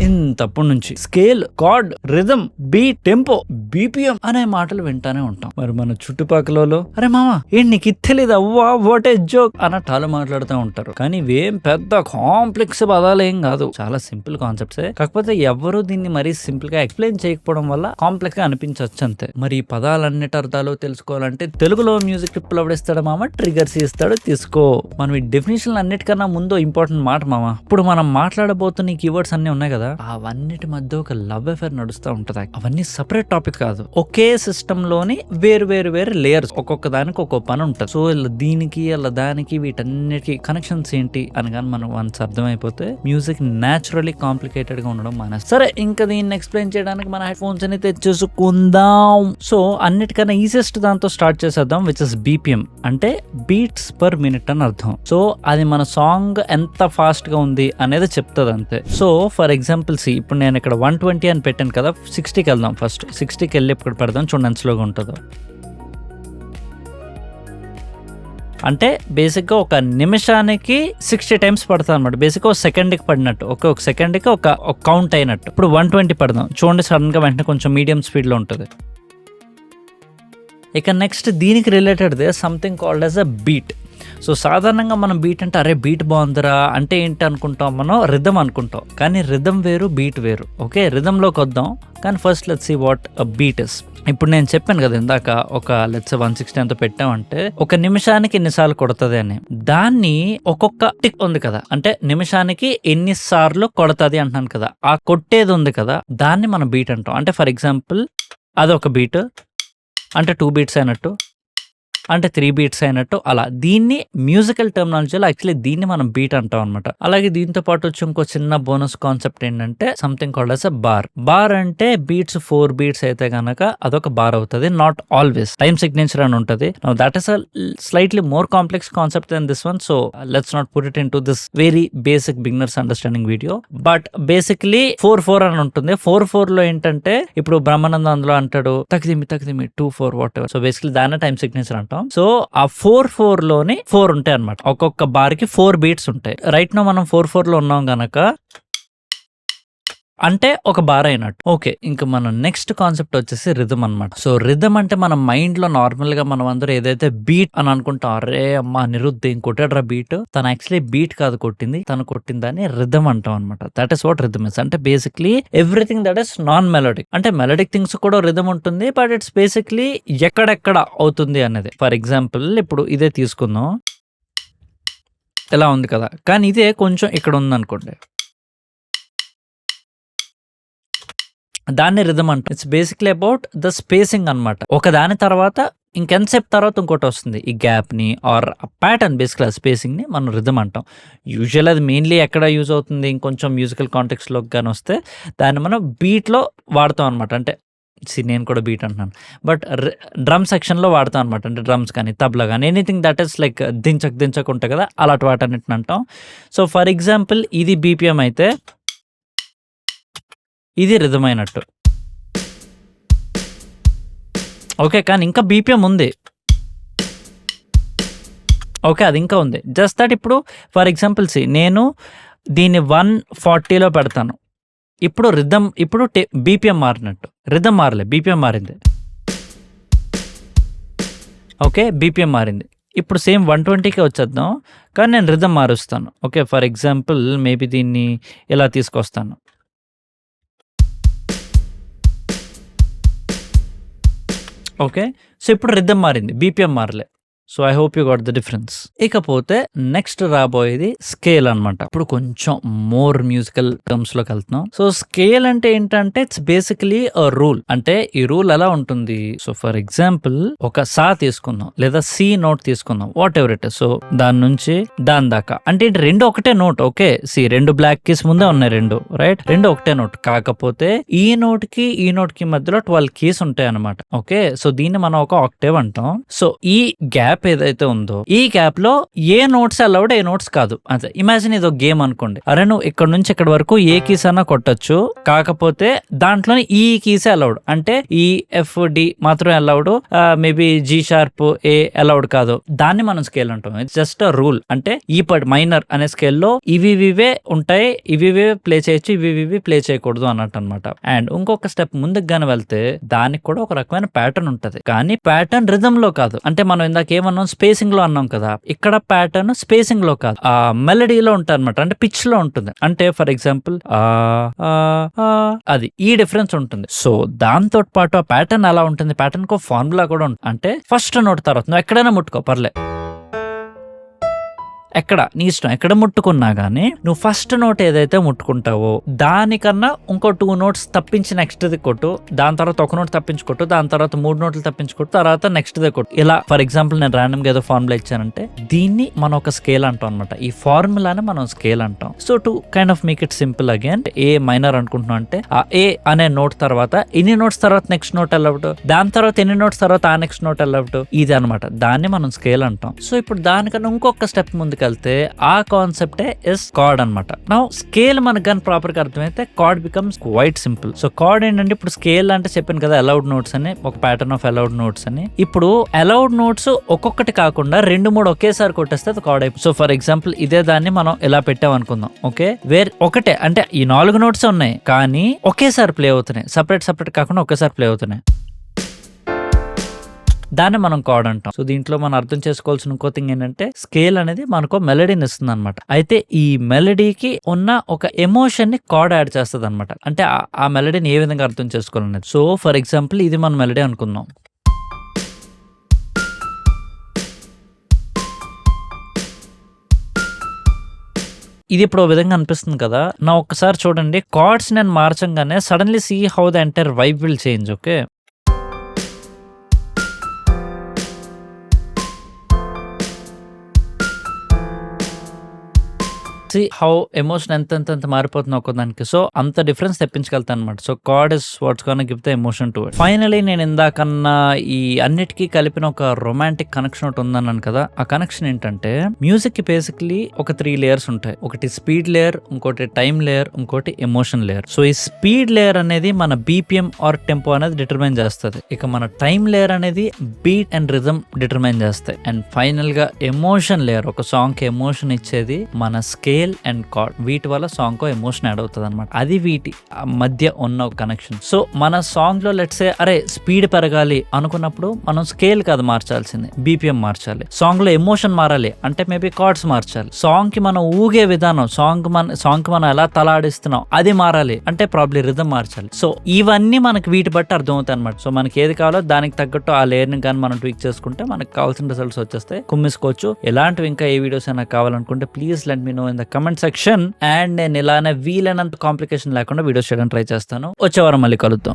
ఇంతప్పటి నుంచి scale, card, rhythm, beat, tempo, BPM అనే మాటలు వింటానే ఉంటాం. మరి మన చుట్టుపక్కల అరే మామ ఏంటి నీకు ఇత్తలేదు అవ్వా వాట్ ఏ జోక్ అన్నట్టు అలా మాట్లాడుతూ ఉంటారు. కానీ ఇవేం పెద్ద కాంప్లెక్స్ పదాలు ఏం కాదు, చాలా సింపుల్ కాన్సెప్ట్సే. కాకపోతే ఎవరు దీన్ని మరీ సింపుల్ గా ఎక్స్ప్లెయిన్ చేయకపోవడం వల్ల కాంప్లెక్స్ గా అనిపించవచ్చు అంతే. మరి ఈ పదాలన్నిటి అర్థాలు తెలుసుకోవాలంటే తెలుగులో మ్యూజిక్ ట్రిప్పులు ఎవడిస్తాడు మామ, ట్రిగర్స్ ఇస్తాడు తీసుకో. మనం ఈ డెఫినేషన్ అన్నిటికన్నా ముందు ఇంపార్టెంట్ మాట మామ. ఇప్పుడు మనం మాట్లాడబోతున్న ఈ కీవర్డ్స్ అన్ని ఉన్నాయి కదా, అవన్నిటి మధ్య ఒక లవ్ అఫేర్ నడుస్తూ ఉంటది. అవన్నీ సపరేట్ టాపిక్ కాదు, ఒకే సిస్టమ్ లోని వేరు లేయర్స్, ఒక్కొక్క దానికి ఒక్కొక్క పని ఉంటది. సో దీనికి అలా దానికి వీటన్నిటికి కనెక్షన్స్ ఏంటి అని కానీ మనం వన్స్ అర్థమైపోతే మ్యూజిక్ న్యాచురల్లీ కాంప్లికేటెడ్ గా ఉండడం మానేస్తుంది. సరే ఇంకా దీన్ని ఎక్స్ప్లెయిన్ చేయడానికి మన హెడ్ ఫోన్స్ అని తెచ్చేసుకుందాం. సో అన్నిటికన్నా ఈజియెస్ట్ దాంతో స్టార్ట్ చేసేద్దాం, విచ్ ఇస్ బీపీఎం. అంటే బీట్స్ పర్ మినిట్ అని అర్థం. సో అది మన సాంగ్ ఎంత ఫాస్ట్ గా ఉంది అనేది చెప్తుంది అంతే. సో ఫర్ ఎగ్జాంపుల్ ఇప్పుడు నేను ఇక్కడ 120 అని పెట్టాను కదా, 60కి వెళ్దాం. ఫస్ట్ 60కి వెళ్ళి ఇప్పుడు పెడదాం, చూడండి ఎంత స్లోగా ఉంటుందో. అంటే బేసిక్గా ఒక నిమిషానికి 60 టైమ్స్ పడుతుంది అనమాట. బేసిక్గా ఒక సెకండ్కి పడినట్టు, ఒక సెకండ్కి ఒక కౌంట్ అయినట్టు. ఇప్పుడు 120 పడదాం, చూడండి సడన్గా వెంటనే కొంచెం మీడియం స్పీడ్లో ఉంటుంది. ఇక నెక్స్ట్ దీనికి రిలేటెడ్దే something called as a beat. So సాధారణంగా మనం బీట్ అంటే అరే బీట్ బాగుందిరా అంటే ఏంటి అనుకుంటాం, మనం రిథమ్ అనుకుంటాం. కానీ రిథమ్ వేరు, బీట్ వేరు. ఓకే, రిథంలోకి వద్దాం. కానీ first let's see what a beat is. ఇప్పుడు నేను చెప్పాను కదా ఇందాక, ఒక లెట్స్ 160 అంత పెట్టామంటే ఒక నిమిషానికి ఎన్నిసార్లు కొడుతుంది అని. దాన్ని ఒక్కొక్క టిక్ ఉంది కదా, అంటే నిమిషానికి ఎన్నిసార్లు కొడుతుంది అంటున్నాను కదా, ఆ కొట్టేది ఉంది కదా, దాన్ని మనం బీట్ అంటాం. అంటే ఫర్ ఎగ్జాంపుల్ అదొక బీట్ అంటే 2 బీట్స్ అయినట్టు, అంటే 3 బీట్స్ అయినట్టు. అలా దీన్ని మ్యూజికల్ టర్మినాలజీలో యాక్చువల్లీ దీన్ని మనం బీట్ అంటాం అనమాట. అలాగే దీంతో పాటు వచ్చి ఇంకో చిన్న బోనస్ కాన్సెప్ట్ ఏంటంటే సంథింగ్ కాల్డ్ యాజ్ అ బార్. బార్ అంటే బీట్స్ 4 బీట్స్ అయితే గనక అదొక బార్ అవుతుంది. నాట్ ఆల్వేస్, టైమ్ సిగ్నేచర్ అని ఉంటుంది. That is a slightly more complex concept than this one. So let's not put it into this very basic beginners understanding video. But basically 4/4 అని ఉంటుంది. 4/4 లో ఏంటంటే ఇప్పుడు బ్రహ్మానందం అందులో అంటాడు తగ్గిమి 2/4 వాట్ ఎవర్. సో బేసిక్లీ దాన్ని టైమ్ సిగ్నేచర్ అంటాం. So ఆ 4/4 లోని 4 ఉంటాయి అనమాట. ఒక్కొక్క బార్ కి 4 బీట్స్ ఉంటాయి. రైట్ నో మనం 4/4 లో ఉన్నాం గనక అంటే ఒక బార్ అయినట్టు. ఓకే, ఇంకా మన నెక్స్ట్ కాన్సెప్ట్ వచ్చేసి రిథమ్ అనమాట. సో రిథమ్ అంటే మన మైండ్ లో నార్మల్ గా మనం అందరూ ఏదైతే బీట్ అని అనుకుంటాం, అరే అమ్మా నిరుద్ధ కొట్టాడ్రా బీట్, తను యాక్చువల్లీ బీట్ కాదు కొట్టింది, తను కొట్టిందని రిథమ్ అంటాం అనమాట. That is what rhythm is. అంటే basically everything that is non melodic. అంటే మెలోడిక్ థింగ్స్ కూడా రిథమ్ ఉంటుంది, బట్ ఇట్స్ బేసిక్లీ ఎక్కడెక్కడ అవుతుంది అనేది. ఫర్ ఎగ్జాంపుల్ ఇప్పుడు ఇదే తీసుకుందాం, ఇలా ఉంది కదా, కానీ ఇదే కొంచెం ఇక్కడ ఉంది అనుకోండి, దాన్ని రిథమ్ అంటాం. It's basically about the spacing అనమాట. ఒక దాని తర్వాత ఇంకెంతసేపు తర్వాత ఇంకోటి వస్తుంది, ఈ గ్యాప్ ని ఆర్ ప్యాటర్న్, బేసిక్లీ స్పేసింగ్ ని మనం రిథమ్ అంటాం. యూజువల్ అది మెయిన్లీ ఎక్కడ యూజ్ అవుతుంది, ఇంకొంచెం మ్యూజికల్ కాంటెక్స్ట్ లోకి కానీ వస్తే దాన్ని మనం బీట్ లో వాడతాం అనమాట. అంటే నేను కూడా బీట్ అంటున్నాను, బట్ డ్రమ్ సెక్షన్ లో వాడతాం అనమాట. అంటే డ్రమ్స్ కానీ తబలా కానీ ఎనీథింగ్ దట్ ఈస్ లైక్ దించక్ ఉంటాయి కదా, అలాంటి వాటన్నిటిని అంటాం. సో ఫర్ ఎగ్జాంపుల్ ఇది బీపీఎం అయితే ఇది రిథమ్ అయినట్టు. ఓకే, కానీ ఇంకా బీపీఎం ఉంది. ఓకే, అది ఇంకా ఉంది. జస్ట్ దట్ ఇప్పుడు ఫర్ ఎగ్జాంపుల్ నేను దీన్ని 140లో పెడతాను. ఇప్పుడు రిథమ్, ఇప్పుడు బీపీఎం మారినట్టు. రిథమ్ మారలే, బీపీఎం మారింది. ఓకే, బీపీఎం మారింది. ఇప్పుడు సేమ్ 120కే వచ్చేద్దాం, కానీ నేను రిథమ్ మారుస్తాను. ఓకే, ఫర్ ఎగ్జాంపుల్ మేబీ దీన్ని ఇలా తీసుకొస్తాను. ఓకే, సో ఇప్పుడు రిథమ్ మారింది, బీపీఎం మారలే. So I hope you got the difference. ఇకపోతే నెక్స్ట్ రాబోయేది స్కేల్ అనమాట. ఇప్పుడు కొంచెం మోర్ మ్యూజికల్ టర్మ్స్ లోకి వెళ్తున్నాం. సో స్కేల్ అంటే ఏంటంటే ఇట్స్ బేసికలీ అ రూల్. అంటే ఈ రూల్ ఎలా ఉంటుంది, సో ఫర్ ఎగ్జాంపుల్ ఒక సా తీసుకుందాం లేదా సి నోట్ తీసుకుందాం, వాట్ ఎవర్ ఇట్. సో దాని నుంచి దాని దాకా అంటే రెండు ఒకటే note. Okay, C 2 black keys ముందే ఉన్నాయి, రైట్, 2 ఒకటే నోట్. కాకపోతే ఈ నోట్ కి మధ్యలో 12 కీస్ ఉంటాయి అనమాట. ఓకే, సో దీన్ని మనం ఒక ఆక్టేవ్ అంటాం. సో ఈ గ్యాప్ గ్యాప్ ఏదైతే ఉందో ఈ గ్యాప్ లో ఏ నోట్స్ అలౌడ్, ఏ నోట్స్ కాదు. అంతే. ఇమాజిన్ ఇది ఒక గేమ్ అనుకోండి. అరే నువ్వు ఇక్కడ నుంచి ఇక్కడ వరకు ఏ కీస్ అన్నా కొట్టచ్చు, కాకపోతే దాంట్లో ఈ కీస్ అలౌడ్. అంటే ఈ ఎఫ్ డి మాత్రం allowed, maybe G sharp A allowed కాదు. దాన్ని మనం స్కేల్ అంటాం. It's just a rule. అంటే ఈ మైనర్ అనే స్కేల్లో ఇవివే ఉంటాయి, ఇవివే ప్లే చేయొచ్చు, ఇవి ప్లే చేయకూడదు అన్నట్టు అనమాట. అండ్ ఇంకొక స్టెప్ ముందుకు గాని వెళ్తే దానికి కూడా ఒక రకమైన ప్యాటర్న్ ఉంటది. కానీ ప్యాటర్న్ రిథమ్ లో కాదు. అంటే మనం ఇందాక ఏమన్నాం, స్పేసింగ్ లో అన్నాం కదా. ఇక్కడ ప్యాటర్న్ స్పేసింగ్ లో కాదు, ఆ మెలడీలో ఉంటుంది అనమాట. అంటే పిచ్ లో ఉంటుంది. అంటే ఫర్ ఎగ్జాంపుల్ అది ఈ డిఫరెన్స్ ఉంటుంది. సో దాంతో పాటు ఆ ప్యాటర్న్ ఎలా ఉంటుంది, ప్యాటర్న్ కో ఫార్ములా కూడా ఉంటుంది. అంటే ఫస్ట్ నోట్ తర్వాత నువ్వు ఎక్కడైనా ముట్టుకో పర్లే, ఎక్కడ నీ ఇష్టం, ఎక్కడ ముట్టుకున్నా గానీ నువ్వు ఫస్ట్ నోట్ ఏదైతే ముట్టుకుంటావో దానికన్నా ఇంకో 2 నోట్స్ తప్పించి నెక్స్ట్ ది కొట్టు, దాని తర్వాత ఒక నోట్ తప్పించుకొట్టు, దాని తర్వాత 3 నోట్లు తప్పించుకొట్టు, తర్వాత నెక్స్ట్ ది కొట్టు. ఇలా ఫర్ ఎగ్జాంపుల్ నేను ర్యాండమ్ గా ఏదో ఫార్ములా ఇచ్చానంటే దీన్ని మనం ఒక స్కేల్ అంటాం అనమాట. ఈ ఫార్ములాని మనం స్కేల్ అంటాం. So to kind of make it simple again, A minor అనుకుంటున్నాం అంటే ఆ ఏ అనే నోట్ తర్వాత ఎన్ని నోట్స్ తర్వాత నెక్స్ట్ నోట్ అలౌడ్, దాని తర్వాత ఎన్ని నోట్స్ తర్వాత ఆ నెక్స్ట్ నోట్ అలౌడ్, ఇది అనమాట. దాన్ని మనం స్కేల్ అంటాం. సో ఇప్పుడు దానికన్నా ఇంకొక స్టెప్ ముందుకు వెళ్తే ఆ కాన్సెప్టే ఇస్ కార్డ్ అనమాట. నౌ స్కేల్ మనకు కానీ ప్రాపర్ గా అర్థమైతే card becomes quite simple. So card ఏంటంటే ఇప్పుడు స్కేల్ అంటే చెప్పాను కదా అలౌడ్ నోట్స్ అని, ఒక ప్యాటర్న్ ఆఫ్ అలౌడ్ నోట్స్ అని. ఇప్పుడు అలౌడ్ నోట్స్ ఒక్కొక్కటి కాకుండా 2-3 ఒకేసారి కొట్టేస్తే అది కార్డ్ అయిపోతుంది. సో ఫర్ ఎగ్జాంపుల్ ఇదే దాన్ని మనం ఇలా పెట్టాం అనుకుందాం. ఓకే, ఒకటే అంటే ఈ 4 నోట్స్ ఉన్నాయి కానీ ఒకేసారి ప్లే అవుతున్నాయి, సపరేట్ కాకుండా ఒకేసారి ప్లే అవుతున్నాయి. దాన్ని మనం కార్డ్ అంటాం. సో దీంట్లో మనం అర్థం చేసుకోవాల్సిన ఇంకో థింగ్ ఏంటంటే స్కేల్ అనేది మనకు మెలడీని ఇస్తుంది అనమాట. అయితే ఈ మెలడీకి ఉన్న ఒక ఎమోషన్ ని కార్డ్ యాడ్ చేస్తుంది అనమాట. అంటే ఆ మెలడీని ఏ విధంగా అర్థం చేసుకోవాలనేది. సో ఫర్ ఎగ్జాంపుల్ ఇది మన మెలడీ అనుకుందాం. ఇది ఇప్పుడు విధంగా అనిపిస్తుంది కదా. నా ఒక్కసారి చూడండి, కార్డ్స్ నేను మార్చంగానే suddenly see how the entire vibe will change. Okay, how emotion ఎంత మారిపోతుంది ఒక్కదానికి. సో అంత డిఫరెన్స్ తెప్పించగలుగుతాను అనమాట. So chord is what's gonna give the emotion to it. Finally నేను ఇందాకన్నా ఈ అన్నిటికీ కలిపిన ఒక రొమాంటిక్ కనెక్షన్ ఒకటి ఉందన్నాను కదా. ఆ కనెక్షన్ ఏంటంటే మ్యూజిక్ కి బేసిక్లీ ఒక 3 లేయర్స్ ఉంటాయి. ఒకటి స్పీడ్ లేయర్, ఇంకోటి టైం లేయర్, ఇంకోటి ఎమోషన్ లేయర్. సో ఈ స్పీడ్ లేయర్ అనేది మన బీపీఎం ఆర్ టెంపో అనేది డిటర్మైన్ చేస్తుంది. ఇక మన టైం లేయర్ అనేది బీట్ అండ్ రిథమ్ డిటర్మైన్ చేస్తాయి. అండ్ ఫైనల్ గా ఎమోషన్ లేయర్, ఒక సాంగ్ కి ఎమోషన్ ఇచ్చేది మన స్కేల్ అండ్ కార్డ్. వీటి వల్ల సాంగ్ కో ఎమోషన్ యాడ్ అవుతుంది అనమాట. అది వీటి మధ్య ఉన్న ఒక కనెక్షన్. సో మన సాంగ్ లో లెట్స్ సే అరే స్పీడ్ పెరగాలి అనుకున్నప్పుడు మనం స్కేల్ కాదు మార్చాల్సింది, బీపీఎం మార్చాలి. సాంగ్ లో ఎమోషన్ మారాలి అంటే మేబీ కార్డ్స్ మార్చాలి. సాంగ్ కి మనం ఊగే విధానం, సాంగ్ కి మనం ఎలా తలాడిస్తున్నాం అది మారాలి అంటే ప్రాబ్లీ రిథమ్ మార్చాలి. సో ఇవన్నీ మనకి వీటి బట్టి అర్థం అవుతాయి అనమాట. సో మనకి ఏది కావాలో దానికి తగ్గట్టు ఆ లేయర్ ని కానీ మనం ట్వీక్ చేసుకుంటే మనకు కావాల్సిన రిజల్ట్స్ వచ్చేస్తాయి, కుమ్మిసుకోవచ్చు. ఎలాంటివి ఇంకా ఏ వీడియోస్ అయినా కావాలనుకుంటే please let me know in the comment section. And నేను ఇలానే వీలైనంత కాంప్లికేషన్ లేకుండా వీడియోస్ చేయడానికి ట్రై చేస్తాను. వచ్చే వారం మళ్ళీ కలుద్దాం.